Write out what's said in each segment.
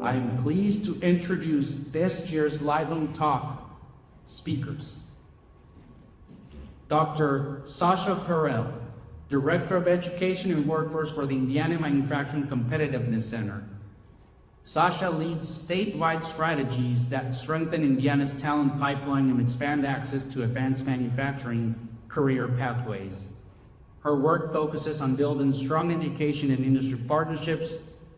I am pleased to introduce this year's Live Talk speakers. Dr. Sascha Harrell, Director of Education and Workforce for the Indiana Manufacturing Competitiveness Center. Sascha leads statewide strategies that strengthen Indiana's talent pipeline and expand access to advanced manufacturing career pathways. Her work focuses on building strong education and industry partnerships,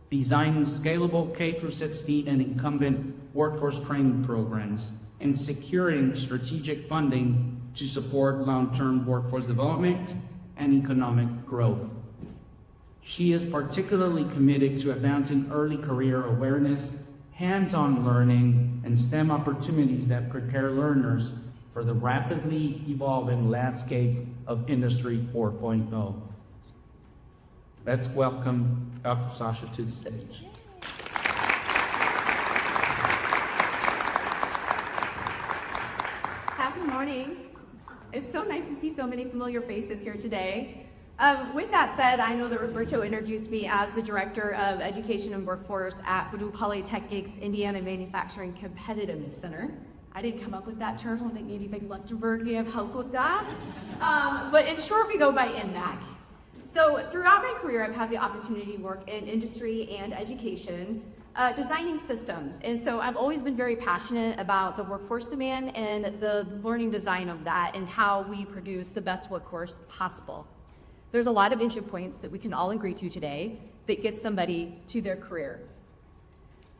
designing scalable K-16 and incumbent workforce training programs, and securing strategic funding to support long-term workforce development and economic growth. She is particularly committed to advancing early career awareness, hands-on learning, and STEM opportunities that prepare learners for the rapidly evolving landscape of Industry 4.0. Let's welcome Dr. Sascha to the stage. Good morning. It's so nice to see so many familiar faces here today. With that said, I know that Roberto introduced me as the Director of Education and Workforce at Purdue Polytechnic's Indiana Manufacturing Competitiveness Center. I didn't come up with that term, I think maybe Vic Luxembourg may have helped with that. But in short, we go by INMAC. So throughout my career, I've had the opportunity to work in industry and education, designing systems. And so I've always been very passionate about the workforce demand and the learning design of that and how we produce the best workforce possible. There's a lot of entry points that we can all agree to today that get somebody to their career.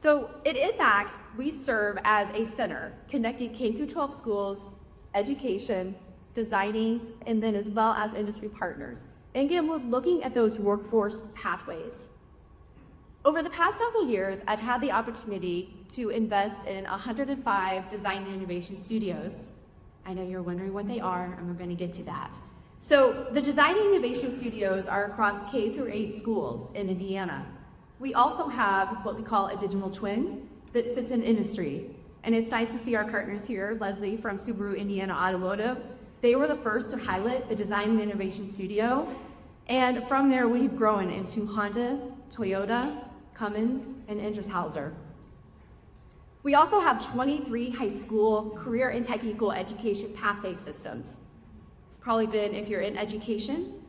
So at INMAC, we serve as a center connecting K-12 schools, education, designing, and then as well as industry partners. And again, we're looking at those workforce pathways. Over the past several years, I've had the opportunity to invest in 105 design and innovation studios. I know you're wondering what they are, and we're going to get to that. So the design and innovation studios are across K-8 schools in Indiana. We also have what we call a digital twin that sits in industry. And it's nice to see our partners here, Leslie from Subaru Indiana Automotive. They were the first to pilot the design and innovation studio. And from there, we've grown into Honda, Toyota, Cummins, and Endreshauser. We also have 23 high school career and technical education pathway systems. It's probably been, if you're in education,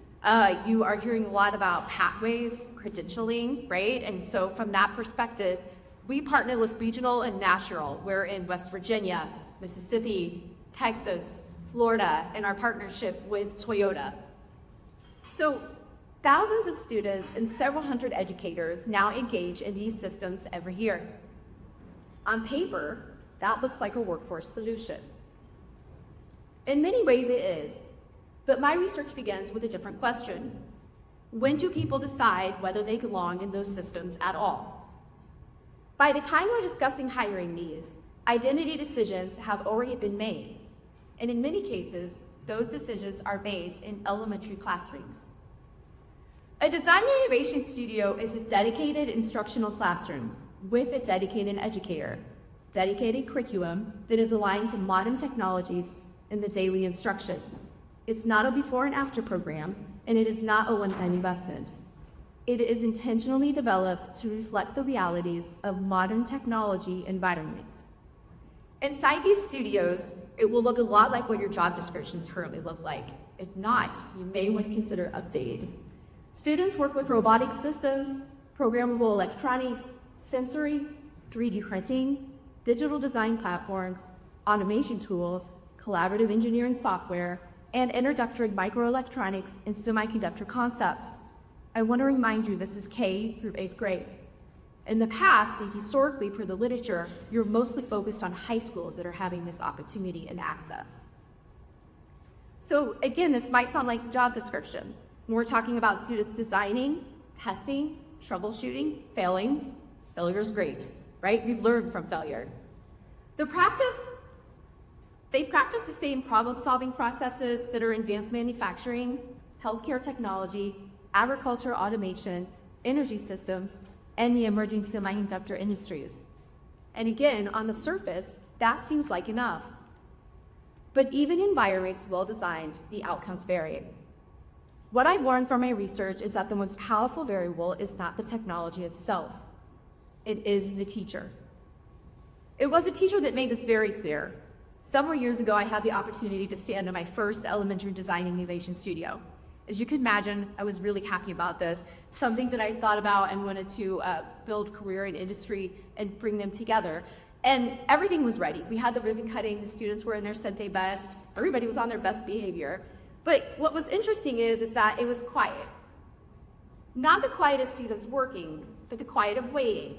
you are hearing a lot about pathways, credentialing, right? And so from that perspective, we partner with regional and national. We're in West Virginia, Mississippi, Texas, Florida, and our partnership with Toyota. So thousands of students and several hundred educators now engage in these systems every year. On paper, that looks like a workforce solution. In many ways it is, but my research begins with a different question. When do people decide whether they belong in those systems at all? By the time we're discussing hiring needs, identity decisions have already been made. And in many cases, those decisions are made in elementary classrooms. A design and innovation studio is a dedicated instructional classroom with a dedicated educator, dedicated curriculum that is aligned to modern technologies in the daily instruction. It's not a before and after program, and it is not a one-time investment. It is intentionally developed to reflect the realities of modern technology environments. Inside these studios, it will look a lot like what your job descriptions currently look like. If not, you may want to consider updating. Students work with robotic systems, programmable electronics, sensory, 3D printing, digital design platforms, automation tools, collaborative engineering software, and introductory microelectronics and semiconductor concepts. I want to remind you this is K through 8th grade. In the past, and historically per the literature, you're mostly focused on high schools that are having this opportunity and access. So again, this might sound like job description. We're talking about students designing, testing, troubleshooting, failing. Failure is great, right? We've learned from failure. They practice the same problem-solving processes that are in advanced manufacturing, healthcare technology, agriculture automation, energy systems, and the emerging semiconductor industries. And again, on the surface, that seems like enough. But even in environments well-designed, the outcomes vary. What I've learned from my research is that the most powerful variable is not the technology itself. it is the teacher. It was a teacher that made this very clear. Several years ago, I had the opportunity to stand in my first elementary design innovation studio. As you can imagine, I was really happy about this, something that I thought about and wanted to build career and industry and bring them together. And everything was ready. We had the ribbon cutting, the students were in their Sente best, everybody was on their best behavior. But what was interesting is that it was quiet. Not the quiet of students working, but the quiet of waiting,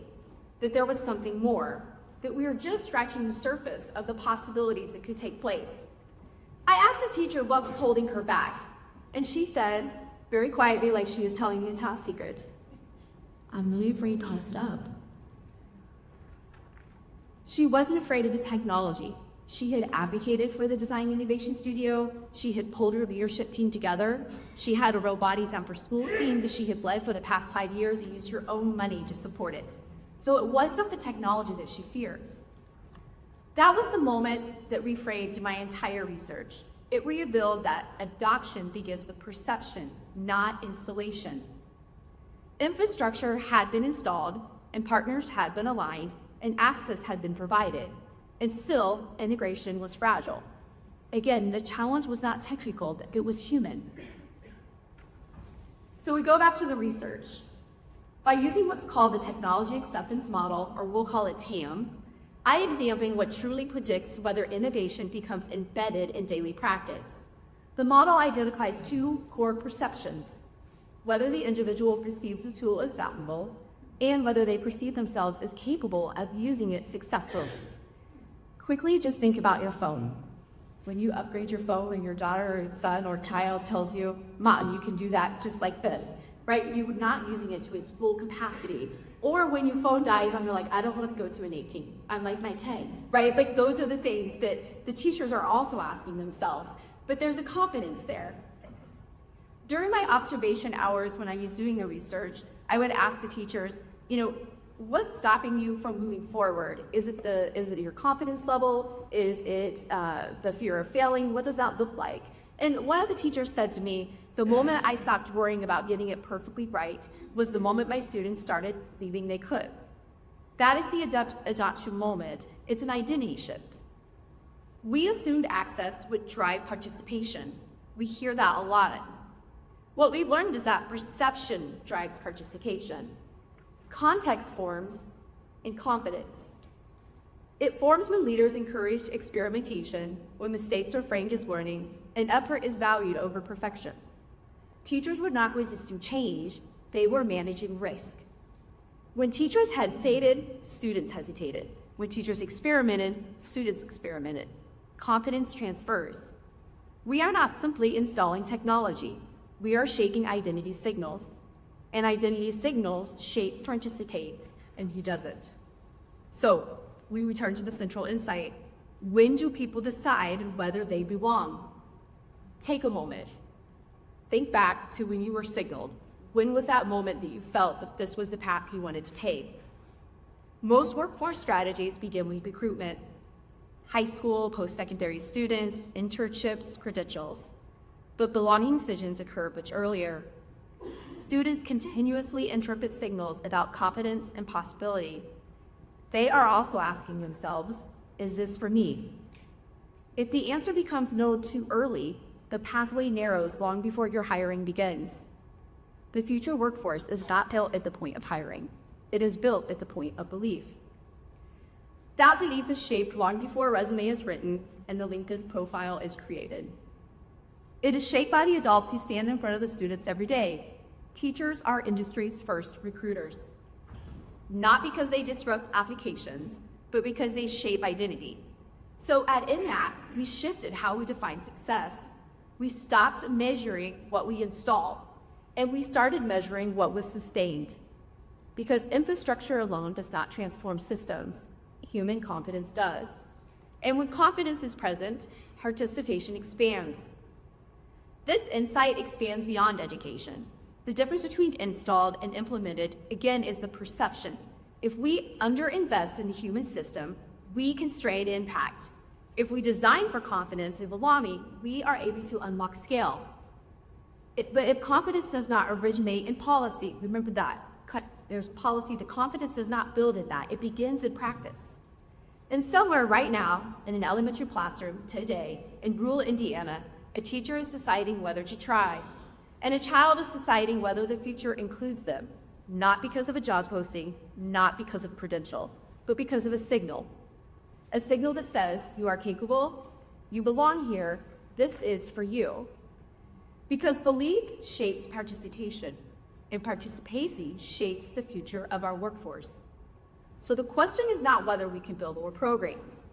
that there was something more, that we were just scratching the surface of the possibilities that could take place. I asked the teacher what was holding her back, and she said, very quietly, like she was telling me a top secret, "I'm really afraid to mess it up." She wasn't afraid of the technology. She had advocated for the Design Innovation Studio. She had pulled her leadership team together. She had a robotics after school team that she had led for the past 5 years and used her own money to support it. So it wasn't the technology that she feared. That was the moment that reframed my entire research. It revealed that adoption begins with perception, not installation. Infrastructure had been installed, and partners had been aligned, and access had been provided, and still integration was fragile. Again, the challenge was not technical, it was human. So we go back to the research. By using what's called the Technology Acceptance Model, or we'll call it TAM, I examine what truly predicts whether innovation becomes embedded in daily practice. The model identifies two core perceptions: whether the individual perceives the tool as valuable, and whether they perceive themselves as capable of using it successfully. Quickly, just think about your phone. When you upgrade your phone and your daughter or son or child tells you, "Mom, you can do that just like this," right? You're not using it to its full capacity. Or when your phone dies and you're like, "I don't want to go to an 18, I like my 10, right? Like those are the things that the teachers are also asking themselves, but there's a confidence there. During my observation hours when I was doing the research, I would ask the teachers, what's stopping you from moving forward? Is it your confidence level? Is it the fear of failing? What does that look like? And one of the teachers said to me, the moment I stopped worrying about getting it perfectly right was the moment my students started believing they could. That is the adoption moment. It's an identity shift. We assumed access would drive participation. We hear that a lot. What we learned is that perception drives participation. Context forms in confidence. It forms when leaders encourage experimentation, when mistakes are framed as learning, and effort is valued over perfection. Teachers were not resisting change, they were managing risk. When teachers hesitated, students hesitated. When teachers experimented, students experimented. Confidence transfers. We are not simply installing technology. We are shaping identity signals. And identity signals shape participate, and who doesn't. So we return to the central insight. When do people decide whether they belong? Take a moment. Think back to when you were signaled. When was that moment that you felt that this was the path you wanted to take? Most workforce strategies begin with recruitment. High school, post-secondary students, internships, credentials. But belonging decisions occur much earlier. Students continuously interpret signals about competence and possibility. They are also asking themselves, is this for me? If the answer becomes no too early, the pathway narrows long before your hiring begins. The future workforce is not built at the point of hiring. It is built at the point of belief. That belief is shaped long before a resume is written and the LinkedIn profile is created. It is shaped by the adults who stand in front of the students every day. Teachers are industry's first recruiters. Not because they disrupt applications, but because they shape identity. So at INMAP, we shifted how we define success. We stopped measuring what we installed, and we started measuring what was sustained. Because infrastructure alone does not transform systems, human confidence does. And when confidence is present, participation expands. This insight expands beyond education. The difference between installed and implemented, again, is the perception. If we underinvest in the human system, we constrain impact. If we design for confidence and belonging, we are able to unlock scale. But if confidence does not originate in policy, remember that, there's policy. The confidence does not build at that. It begins in practice. And somewhere right now, in an elementary classroom today, in rural Indiana, a teacher is deciding whether to try, and a child is deciding whether the future includes them, not because of a job posting, not because of credential, but because of a signal that says you are capable, you belong here, this is for you. Because the league shapes participation, and participation shapes the future of our workforce. So the question is not whether we can build more programs.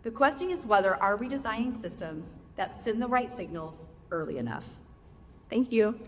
The question is whether are we designing systems that send the right signals early enough. Thank you.